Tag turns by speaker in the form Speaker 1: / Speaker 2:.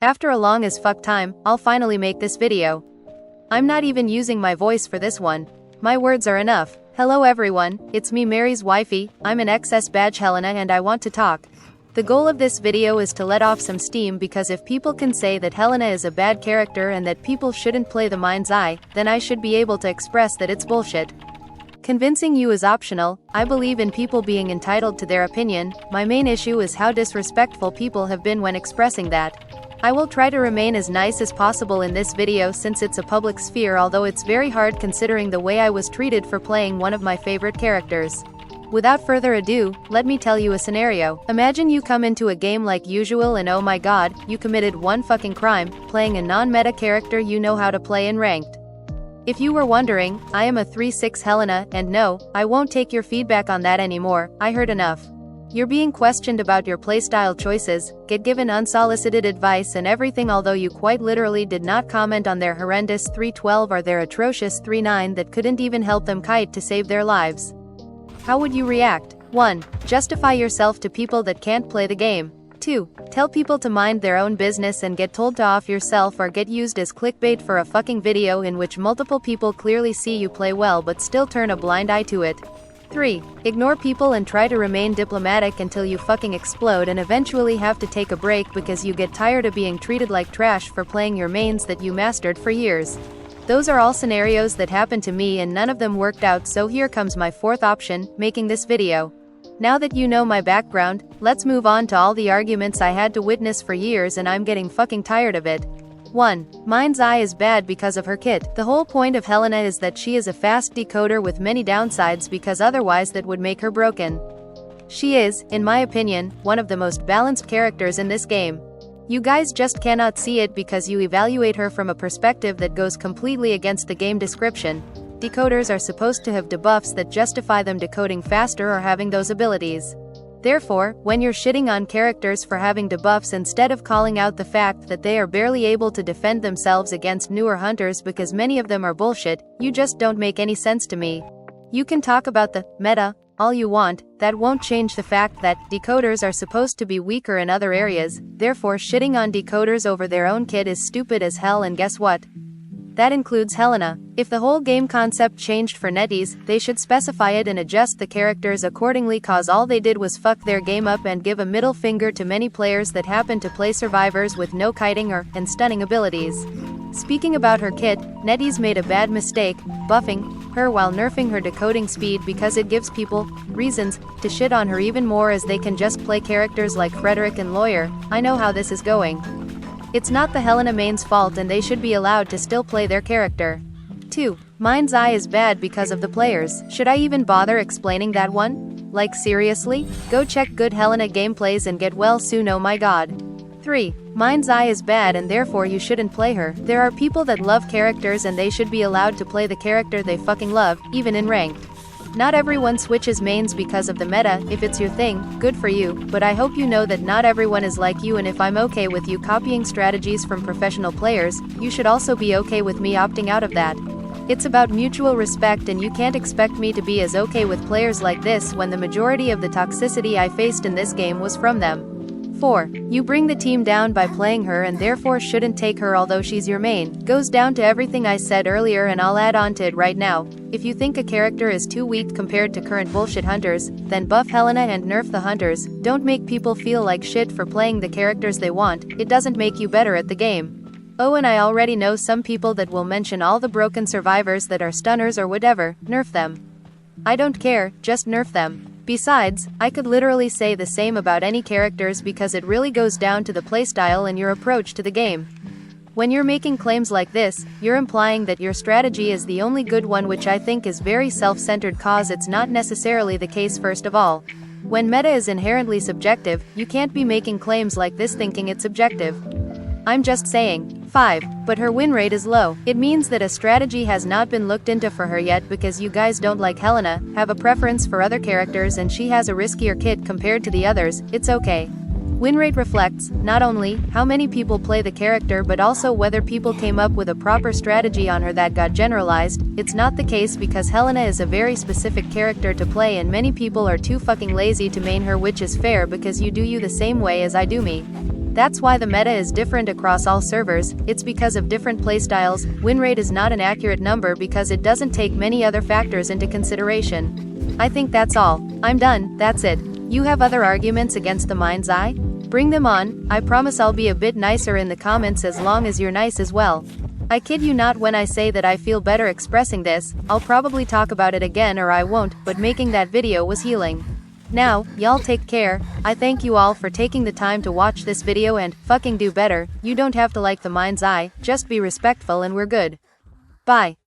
Speaker 1: After a long as fuck time, I'll finally make this video. I'm not even using my voice for this one. My words are enough. Hello everyone, it's me MarysWifey, I'm an XS badge Helena and I want to talk. The goal of this video is to let off some steam because if people can say that Helena is a bad character and that people shouldn't play the mind's eye, then I should be able to express that it's bullshit. Convincing you is optional. I believe in people being entitled to their opinion. My main issue is how disrespectful people have been when expressing that. I will try to remain as nice as possible in this video since it's a public sphere, although it's very hard considering the way I was treated for playing one of my favorite characters. Without further ado, let me tell you a scenario. Imagine you come into a game like usual and oh my god, you committed one fucking crime, playing a non-meta character you know how to play in ranked. If you were wondering, I am a 3-6 Helena, and no, I won't take your feedback on that anymore, I heard enough. You're being questioned about your playstyle choices, get given unsolicited advice and everything, although you quite literally did not comment on their horrendous 312 or their atrocious 39 that couldn't even help them kite to save their lives. How would you react? 1. Justify yourself to people that can't play the game. 2. Tell people to mind their own business and get told to off yourself or get used as clickbait for a fucking video in which multiple people clearly see you play well but still turn a blind eye to it. 3. Ignore people and try to remain diplomatic until you fucking explode and eventually have to take a break because you get tired of being treated like trash for playing your mains that you mastered for years. Those are all scenarios that happened to me and none of them worked out, so here comes my fourth option, making this video. Now that you know my background, let's move on to all the arguments I had to witness for years and I'm getting fucking tired of it. 1. Mind's eye is bad because of her kit. The whole point of Helena is that she is a fast decoder with many downsides because otherwise that would make her broken. She is, in my opinion, one of the most balanced characters in this game. You guys just cannot see it because you evaluate her from a perspective that goes completely against the game description. Decoders are supposed to have debuffs that justify them decoding faster or having those abilities. Therefore, when you're shitting on characters for having debuffs instead of calling out the fact that they are barely able to defend themselves against newer hunters because many of them are bullshit, you just don't make any sense to me. You can talk about the meta all you want, that won't change the fact that decoders are supposed to be weaker in other areas, therefore shitting on decoders over their own kit is stupid as hell, and guess what? That includes Helena. If the whole game concept changed for netties, they should specify it and adjust the characters accordingly, cause all they did was fuck their game up and give a middle finger to many players that happen to play survivors with no kiting and stunning abilities. Speaking about her kit, netties made a bad mistake, buffing her while nerfing her decoding speed because it gives people reasons to shit on her even more as they can just play characters like Frederick and Lawyer. I know how this is going. It's not the Helena main's fault and they should be allowed to still play their character. 2. Mind's eye is bad because of the players. Should I even bother explaining that one? Like seriously? Go check good Helena gameplays and get well soon, oh my god. 3. Mind's eye is bad and therefore you shouldn't play her. There are people that love characters and they should be allowed to play the character they fucking love, even in ranked. Not everyone switches mains because of the meta. If it's your thing, good for you, but I hope you know that not everyone is like you, and if I'm okay with you copying strategies from professional players, you should also be okay with me opting out of that. It's about mutual respect and you can't expect me to be as okay with players like this when the majority of the toxicity I faced in this game was from them. 4. You bring the team down by playing her and therefore shouldn't take her although she's your main. Goes down to everything I said earlier and I'll add on to it right now. If you think a character is too weak compared to current bullshit hunters, then buff Helena and nerf the hunters. Don't make people feel like shit for playing the characters they want, it doesn't make you better at the game. Oh, and I already know some people that will mention all the broken survivors that are stunners or whatever, nerf them. I don't care, just nerf them. Besides, I could literally say the same about any characters because it really goes down to the playstyle and your approach to the game. When you're making claims like this, you're implying that your strategy is the only good one, which I think is very self-centered cause it's not necessarily the case. First of all, when meta is inherently subjective, you can't be making claims like this thinking it's objective. I'm just saying. 5. But her win rate is low. It means that a strategy has not been looked into for her yet because you guys don't like Helena, have a preference for other characters, and she has a riskier kit compared to the others. It's okay. Win rate reflects, not only how many people play the character but also whether people came up with a proper strategy on her that got generalized. It's not the case because Helena is a very specific character to play and many people are too fucking lazy to main her, which is fair because you do you the same way as I do me. That's why the meta is different across all servers. It's because of different playstyles. Win rate is not an accurate number because it doesn't take many other factors into consideration. I think that's all. I'm done, that's it. You have other arguments against the mind's eye? Bring them on. I promise I'll be a bit nicer in the comments as long as you're nice as well. I kid you not when I say that I feel better expressing this. I'll probably talk about it again or I won't, but making that video was healing. Now, y'all take care. I thank you all for taking the time to watch this video and fucking do better. You don't have to like the mind's eye, just be respectful and we're good. Bye.